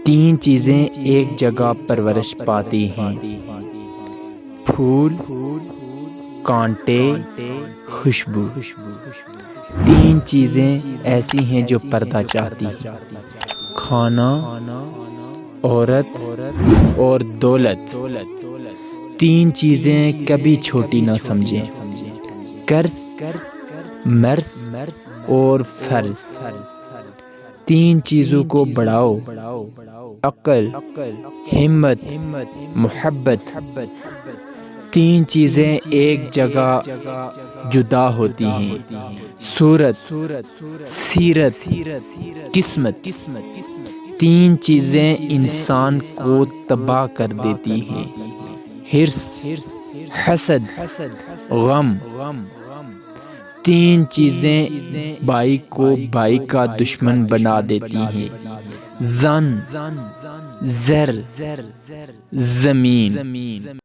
تین چیزیں ایک جگہ پرورش پاتی ہیں، پھول، کانٹے، خوشبو۔ تین چیزیں ایسی ہیں جو پردہ چاہتی ہیں، کھانا، عورت اور دولت۔ تین چیزیں کبھی چھوٹی نہ سمجھیں، قرض، مرض اور فرض۔ تین چیزوں کو بڑھاؤ، عقل، ہمت، محبت۔ تین چیزیں ایک جگہ جدا ہوتی ہیں، صورت، سیرت، قسمت۔ تین چیزیں انسان کو تباہ کر دیتی ہیں، حرص، حسد، غم۔ تین چیزیں بھائی کو بھائی کا دشمن بنا دیتی ہیں، زن، زر، زمین۔